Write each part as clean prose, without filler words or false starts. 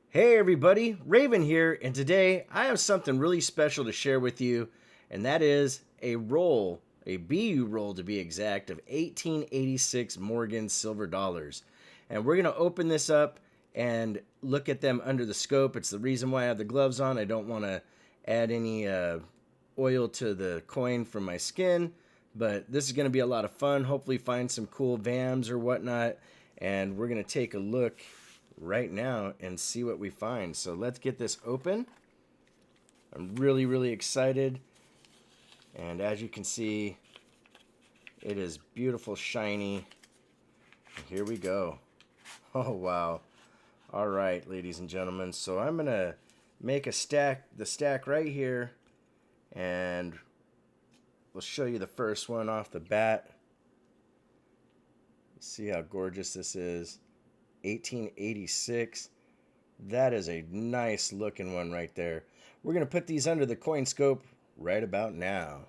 Hey everybody, Raven here, and today I have something really special to share with you, and that is a roll, a BU roll to be exact, of 1886 Morgan silver dollars. And we're going to open this up and look at them under the scope. It's the reason why I have the gloves on. I don't want to add any oil to the coin from my skin, but this is going to be a lot of fun. Hopefully, find some cool VAMs or whatnot, and we're going to take a look right now and see what we find. So let's get this open. I'm really excited. And as you can see, it is beautiful, shiny. And here we go. Oh, wow. All right, ladies and gentlemen. So I'm going to make the stack right here. And we'll show you the first one off the bat. See how gorgeous this is. 1886. That is a nice looking one right there. We're going to put these under the coin scope right about now.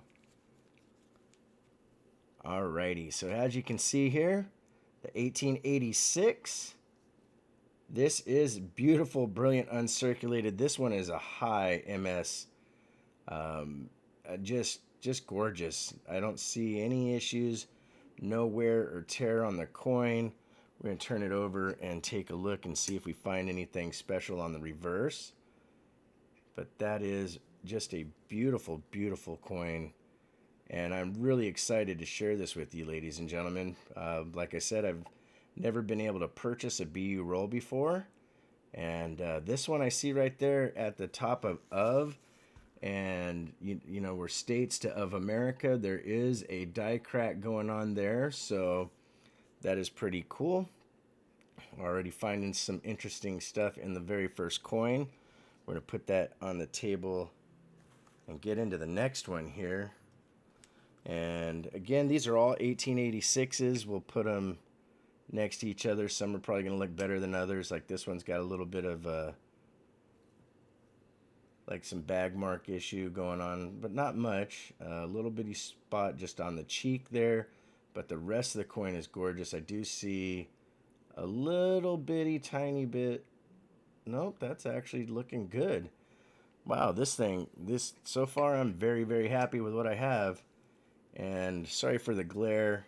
Alrighty, so as you can see here, the 1886. This is beautiful, brilliant, uncirculated. This one is a high MS. Just gorgeous. I don't see any issues, no wear or tear on the coin. We're going to turn it over and take a look and see if we find anything special on the reverse. But that is just a beautiful, beautiful coin. And I'm really excited to share this with you, ladies and gentlemen. Like I said, I've never been able to purchase a BU roll before. And this one I see right there at the top of. And, you know, where states to of America, there is a die crack going on there. So that is pretty cool. Already finding some interesting stuff in the very first coin. We're going to put that on the table and get into the next one here. And again, these are all 1886s. We'll put them next to each other. Some are probably going to look better than others. Like this one's got a little bit of like some bag mark issue going on, but not much. A little bitty spot just on the cheek there. But the rest of the coin is gorgeous. I do see a little bitty tiny bit. Nope, that's actually looking good. Wow, this so far I'm very happy with what I have. And sorry for the glare.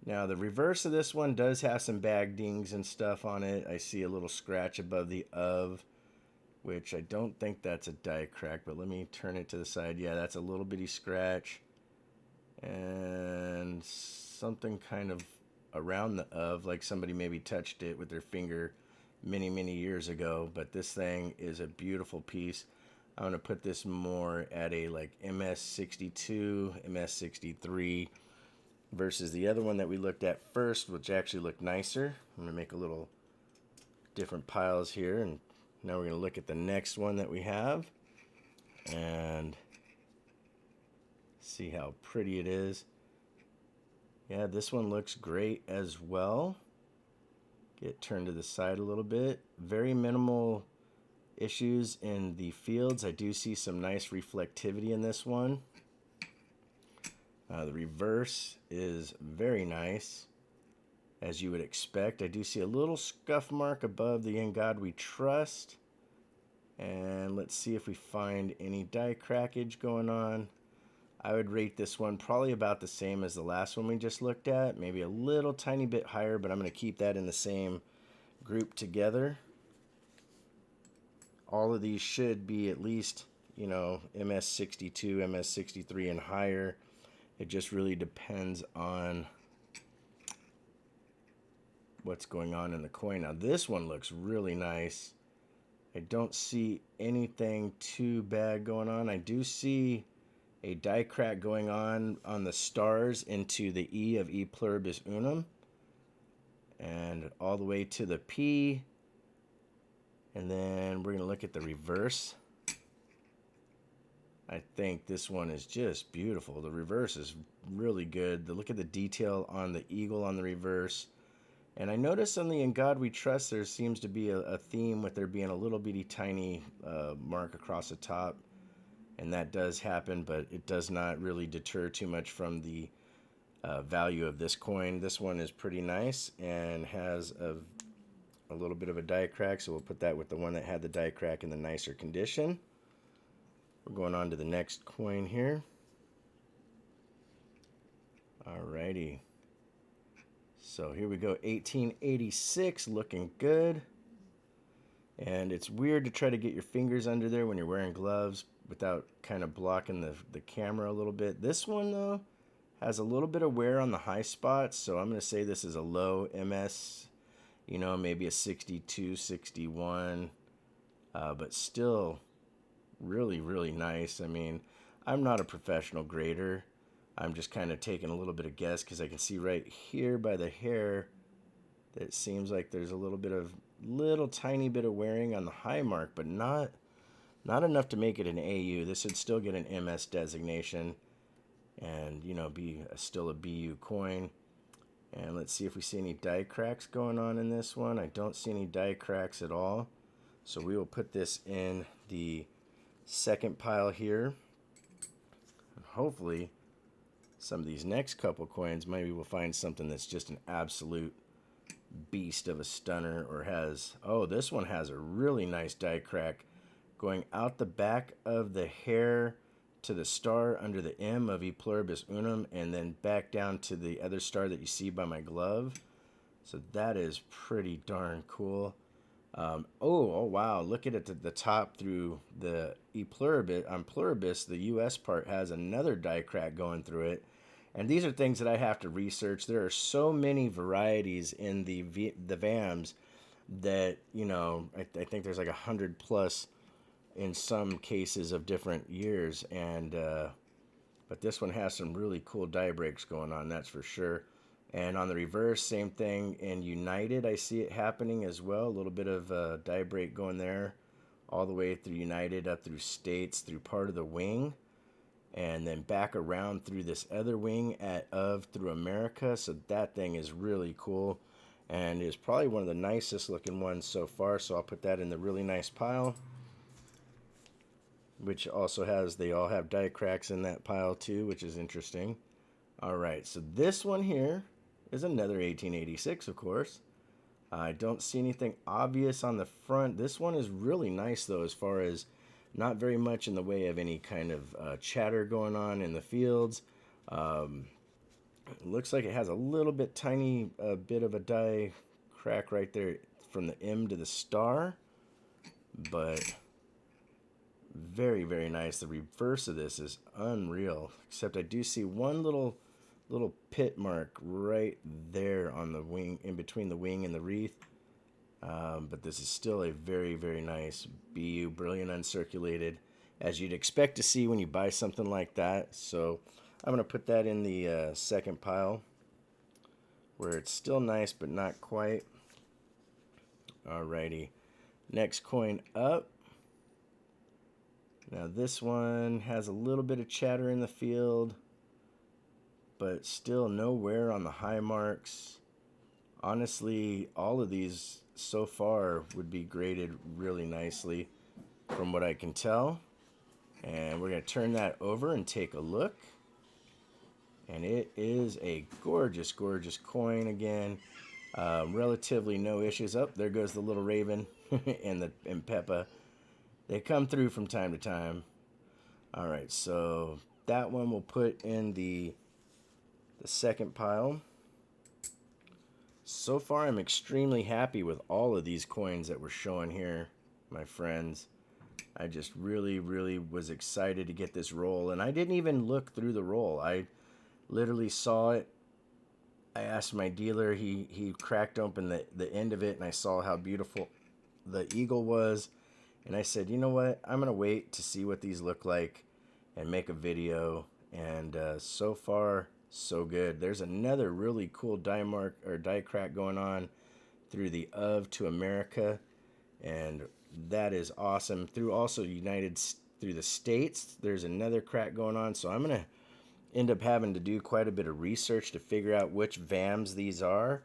Now the reverse of this one does have some bag dings and stuff on it. I see a little scratch above the of, which I don't think that's a die crack, but let me turn it to the side. Yeah, that's a little bitty scratch. And something kind of around the of, like somebody maybe touched it with their finger many years ago. But this thing is a beautiful piece. I'm going to put this more at a like MS62, MS63 versus the other one that we looked at first, which actually looked nicer. I'm going to make a little different piles here, and now we're going to look at the next one that we have and see how pretty it is. Yeah, this one looks great as well. Get turned to the side a little bit. Very minimal issues in the fields. I do see some nice reflectivity in this one. The reverse is very nice, as you would expect. I do see a little scuff mark above the In God We Trust. And let's see if we find any die crackage going on. I would rate this one probably about the same as the last one we just looked at. Maybe a little tiny bit higher, but I'm going to keep that in the same group together. All of these should be at least, you know, MS62, MS63 and higher. It just really depends on what's going on in the coin. Now this one looks really nice. I don't see anything too bad going on. I do see a die crack going on the stars into the E of E pluribus unum and all the way to the P. And then we're going to look at the reverse. I think this one is just beautiful. The reverse is really good. Look at the detail on the eagle on the reverse. And I noticed on the In God We Trust there seems to be a theme with there being a little bitty tiny mark across the top. And that does happen, but it does not really deter too much from the value of this coin. This one is pretty nice and has a a little bit of a die crack, so we'll put that with the one that had the die crack in the nicer condition. We're going on to the next coin here. Alrighty. So here we go, 1886, looking good. And it's weird to try to get your fingers under there when you're wearing gloves without kind of blocking the camera a little bit. This one, though, has a little bit of wear on the high spots, so I'm going to say this is a low MS, you know, maybe a 62, 61, but still really, really nice. I mean, I'm not a professional grader. I'm just kind of taking a little bit of guess because I can see right here by the hair that it seems like there's a little tiny bit of wearing on the high mark, but not enough to make it an AU. This would still get an MS designation and, you know, be still a BU coin. And let's see if we see any die cracks going on in this one. I don't see any die cracks at all. So we will put this in the second pile here. And hopefully some of these next couple coins, maybe we'll find something that's just an absolute beast of a stunner, or has, oh, this one has a really nice die crack going out the back of the hair to the star under the M of E Pluribus Unum, and then back down to the other star that you see by my glove. So that is pretty darn cool. Oh wow, look at it at the top through the E Pluribus. On Pluribus, the US part has another die crack going through it. And these are things that I have to research. There are so many varieties in the VAMs that, you know, I think there's like 100 plus in some cases of different years. And but this one has some really cool die breaks going on, that's for sure. And on the reverse, same thing. In United, I see it happening as well. A little bit of die break going there, all the way through United, up through States, through part of the wing, and then back around through this other wing through America. So that thing is really cool and is probably one of the nicest looking ones so far. So I'll put that in the really nice pile, which also has, they all have die cracks in that pile too, which is interesting. All right, so this one here is another 1886, of course. I don't see anything obvious on the front. This one is really nice though, as far as not very much in the way of any kind of chatter going on in the fields. It looks like it has a little bit tiny bit of a die crack right there from the M to the star, but very, very nice. The reverse of this is unreal, except I do see one little pit mark right there on the wing, in between the wing and the wreath. But this is still a very, very nice BU, brilliant uncirculated, as you'd expect to see when you buy something like that. So I'm going to put that in the second pile, where it's still nice, but not quite. Alrighty, next coin up. Now this one has a little bit of chatter in the field, but still no wear on the high marks. Honestly, all of these so far would be graded really nicely from what I can tell. And we're going to turn that over and take a look. And it is a gorgeous, gorgeous coin again. Relatively no issues. Up there goes the little raven and Peppa. They come through from time to time. All right, so that one we'll put in the second pile. So far, I'm extremely happy with all of these coins that we're showing here, my friends. I just really, really was excited to get this roll, and I didn't even look through the roll. I literally saw it. I asked my dealer, he cracked open the end of it, and I saw how beautiful the eagle was. And I said, you know what? I'm going to wait to see what these look like and make a video. And so far, so good. There's another really cool die mark or die crack going on through the of to America. And that is awesome. Through also United, through the States, there's another crack going on. So I'm going to end up having to do quite a bit of research to figure out which VAMs these are.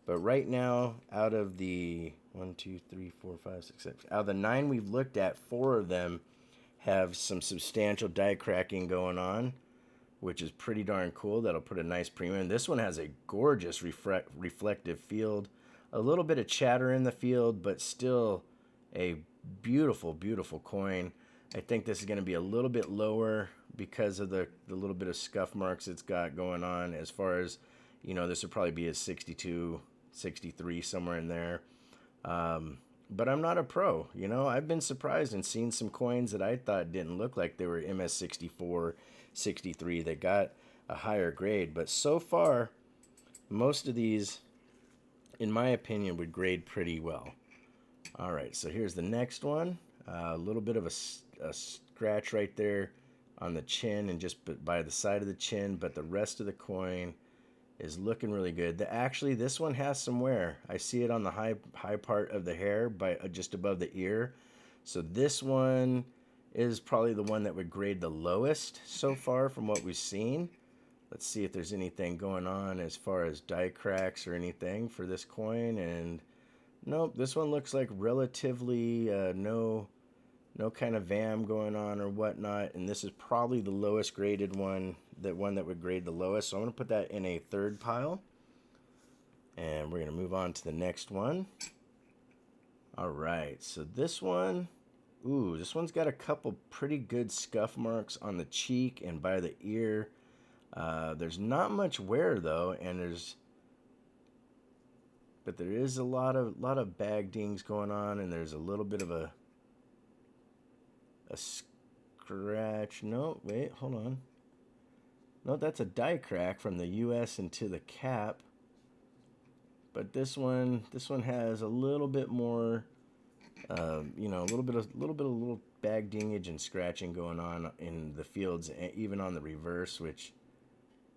But right now, out of the 1, 2, 3, 4, 5, 6, 7, out of the 9 we've looked at, 4 of them have some substantial die cracking going on, which is pretty darn cool. That'll put a nice premium. This one has a gorgeous reflective field a little bit of chatter in the field, but still a beautiful, beautiful coin. I think this is going to be a little bit lower because of the little bit of scuff marks it's got going on. As far as, this would probably be a 62, 63, somewhere in there. But I'm not a pro. I've been surprised and seen some coins that I thought didn't look like they were MS64, 63 that got a higher grade. But so far, most of these, in my opinion, would grade pretty well. All right, so here's the next one. A little bit of a scratch right there on the chin and just by the side of the chin, but the rest of the coin is looking really good. Actually, this one has some wear. I see it on the high part of the hair by just above the ear. So this one is probably the one that would grade the lowest so far from what we've seen. Let's see if there's anything going on as far as die cracks or anything for this coin. And nope, this one looks like relatively no kind of VAM going on or whatnot. And this is probably the lowest graded one, that would grade the lowest. So I'm going to put that in a third pile. And we're going to move on to the next one. All right, so this one, this one's got a couple pretty good scuff marks on the cheek and by the ear. There's not much wear though, but there is a lot of bag dings going on, and there's a little bit of a scratch. No, wait, hold on. No, that's a die crack from the US into the cap. But this one has a little bit more, a little bit of bag dingage and scratching going on in the fields, even on the reverse, which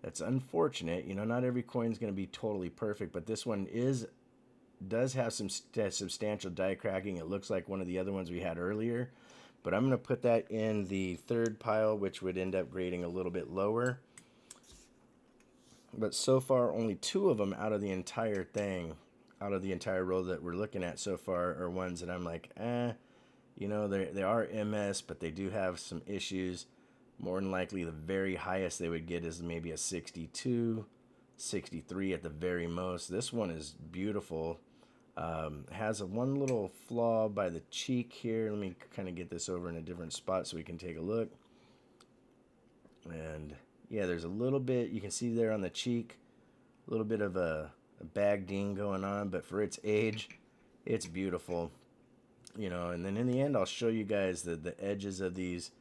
that's unfortunate. Not every coin's going to be totally perfect, but this one does have some substantial die cracking. It looks like one of the other ones we had earlier, but I'm going to put that in the third pile, which would end up grading a little bit lower. But so far, only 2 of them out of the entire row that we're looking at so far are ones that I'm like, they are MS, but they do have some issues. More than likely, the very highest they would get is maybe a 62, 63 at the very most. This one is beautiful. Has one little flaw by the cheek here. Let me kind of get this over in a different spot so we can take a look. And yeah, there's a little bit, you can see there on the cheek, a little bit of a bag ding going on, but for its age, it's beautiful. And then in the end, I'll show you guys that the edges of these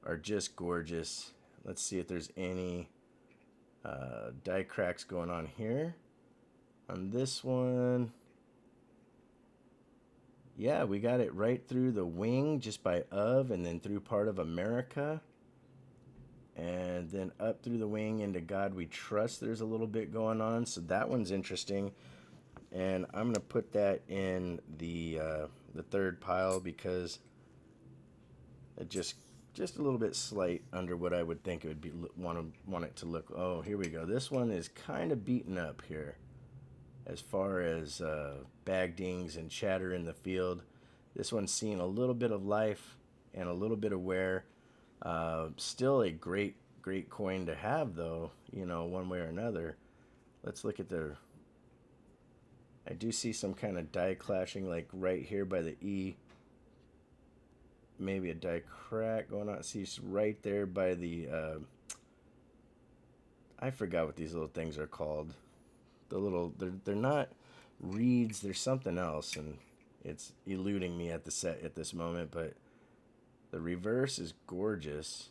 are just gorgeous. Let's see if there's any die cracks going on here. On this one, yeah, we got it right through the wing just by and then through part of America. And then up through the wing into God We Trust, there's a little bit going on. So that one's interesting. And I'm going to put that in the third pile because it just a little bit slight under what I would think it would be want it to look. Oh, here we go. This one is kind of beaten up here as far as bag dings and chatter in the field. This one's seen a little bit of life and a little bit of wear. Still a great coin to have though, one way or another. Let's look at I do see some kind of die clashing like right here by the E. Maybe a die crack going on. See, it's right there by the I forgot what these little things are called. They're not reeds, they're something else, and it's eluding me at this moment, but the reverse is gorgeous.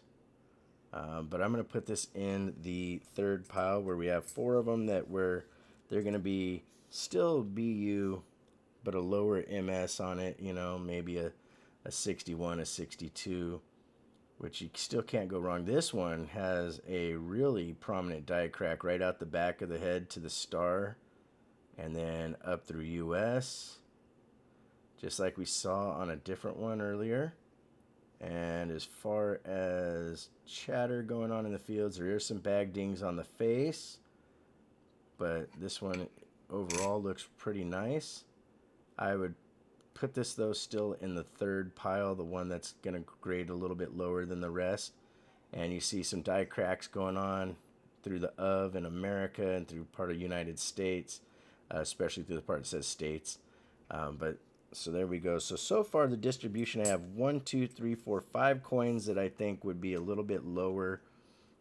But I'm going to put this in the third pile where we have 4 of them they're going to be still BU, but a lower MS on it, maybe a 61, a 62, which you still can't go wrong. This one has a really prominent die crack right out the back of the head to the star, and then up through US, just like we saw on a different one earlier. And as far as chatter going on in the fields, there is some bag dings on the face, but this one overall looks pretty nice. I would put this though still in the third pile, the one that's going to grade a little bit lower than the rest. And you see some die cracks going on through the in America and through part of United States. especially through the part that says states. But so there we go. So far the distribution, I have 5 coins that I think would be a little bit lower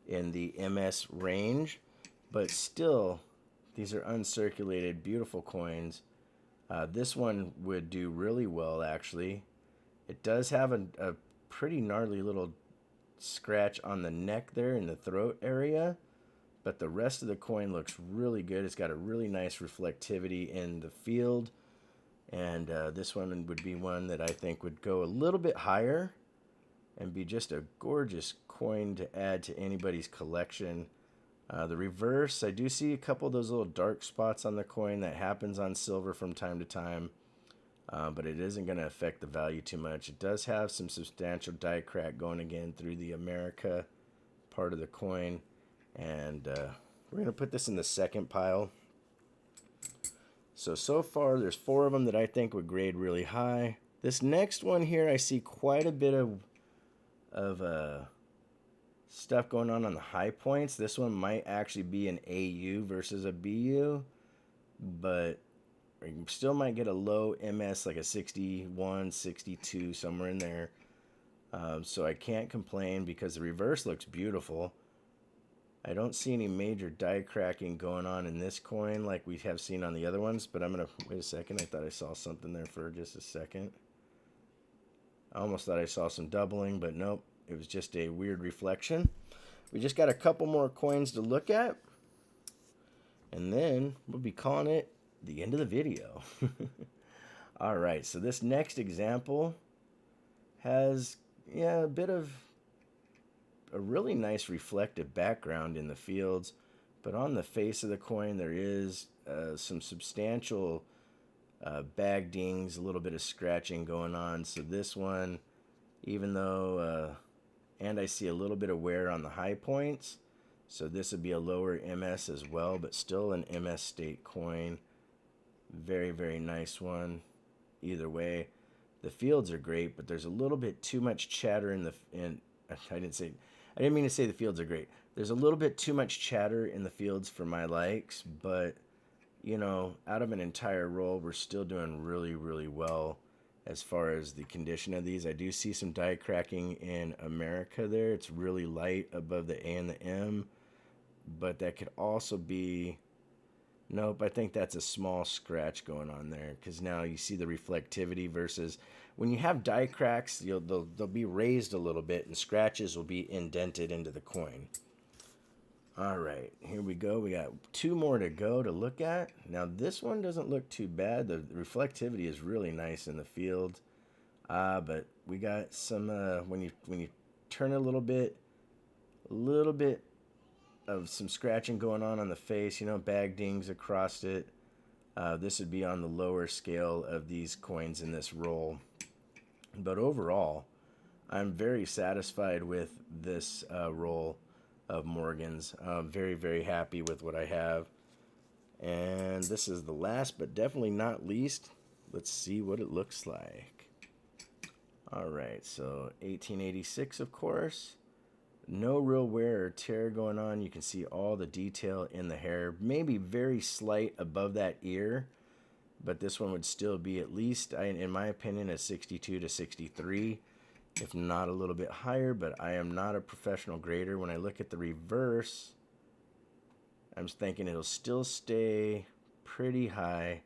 in the MS range, but still, these are uncirculated, beautiful coins. This one would do really well, actually. It does have a pretty gnarly little scratch on the neck there in the throat area, but the rest of the coin looks really good. It's got a really nice reflectivity in the field, and this one would be one that I think would go a little bit higher and be just a gorgeous coin to add to anybody's collection. The reverse, I do see a couple of those little dark spots on the coin. That happens on silver from time to time, but it isn't going to affect the value too much. It does have some substantial die crack going again through the America part of the coin, and we're going to put this in the second pile. So far there's 4 of them that I think would grade really high. This next one here, I see quite a bit of stuff going on the high points. This one might actually be an AU versus a BU, but you still might get a low MS, like a 61, 62, somewhere in there. So I can't complain because the reverse looks beautiful. I don't see any major die cracking going on in this coin like we have seen on the other ones, but I'm going to, wait a second, I thought I saw something there for just a second. I almost thought I saw some doubling, but nope, it was just a weird reflection. We just got a couple more coins to look at, and then we'll be calling it the end of the video. All right, so this next example has, a bit of a really nice reflective background in the fields, but on the face of the coin there is some substantial bag dings, a little bit of scratching going on. So this one, even though, and I see a little bit of wear on the high points, so this would be a lower MS as well, but still an MS state coin. Very, very nice one. Either way, the fields are great, but there's a little bit too much chatter I didn't mean to say the fields are great. There's a little bit too much chatter in the fields for my likes, but out of an entire roll, we're still doing really, really well as far as the condition of these. I do see some die cracking in America there. It's really light above the A and the M, but that could also be, nope, I think that's a small scratch going on there, because now you see the reflectivity versus when you have die cracks, they'll be raised a little bit and scratches will be indented into the coin. All right, here we go. We got 2 more to go to look at. Now this one doesn't look too bad. The reflectivity is really nice in the field, but we got some when you turn a little bit of some scratching going on the face. Bag dings across it. This would be on the lower scale of these coins in this roll, but overall, I'm very satisfied with this roll of Morgans. Very, very happy with what I have. And this is the last but definitely not least. Let's see what it looks like. All right, so 1886, of course. No real wear or tear going on. You can see all the detail in the hair. Maybe very slight above that ear, but this one would still be at least, in my opinion, a 62 to 63. If not a little bit higher, but I am not a professional grader. When I look at the reverse, I'm thinking it'll still stay pretty high.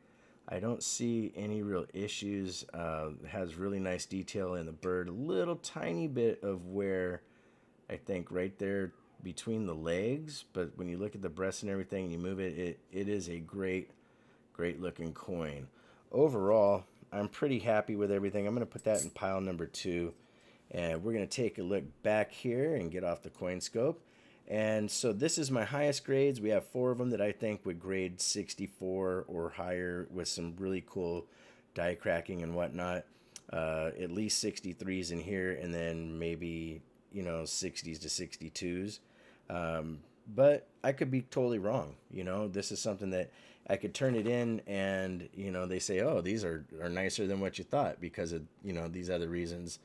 I don't see any real issues. It has really nice detail in the bird. A little tiny bit of wear, I think, right there between the legs. But when you look at the breast and everything and you move it, it is a great, great looking coin. Overall, I'm pretty happy with everything. I'm going to put that in pile number 2. And we're going to take a look back here and get off the coin scope. And so this is my highest grades. We have 4 of them that I think would grade 64 or higher with some really cool die cracking and whatnot. At least 63s in here, and then maybe 60s to 62s. But I could be totally wrong. This is something that I could turn it in and, they say, oh, these are nicer than what you thought because of, these other reasons.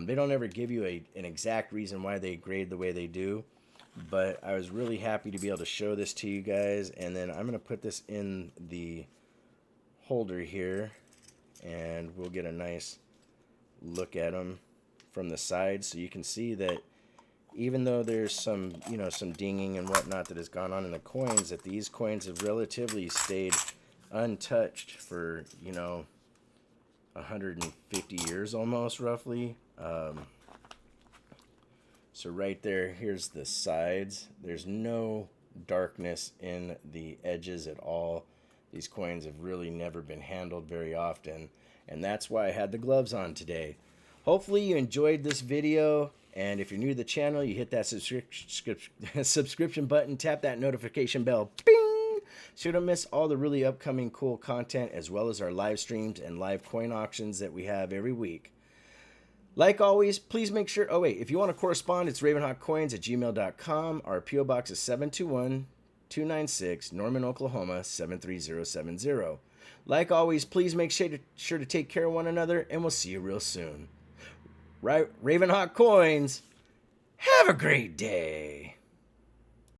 They don't ever give you an exact reason why they grade the way they do. But I was really happy to be able to show this to you guys. And then I'm going to put this in the holder here, and we'll get a nice look at them from the side, so you can see that even though there's some, some dinging and whatnot that has gone on in the coins, that these coins have relatively stayed untouched for, 150 years almost, roughly. So right there, here's the sides. There's no darkness in the edges at all. These coins have really never been handled very often, and that's why I had the gloves on today. Hopefully you enjoyed this video, and if you're new to the channel, you hit that subscription button, tap that notification bell, bing, so you don't miss all the really upcoming cool content, as well as our live streams and live coin auctions that we have every week. Like always, please make sure, if you want to correspond, it's ravenhawkcoins@gmail.com. Our P.O. Box is 721-296, Norman, Oklahoma, 73070. Like always, please make sure to take care of one another, and we'll see you real soon. Right, Ravenhawk Coins, have a great day.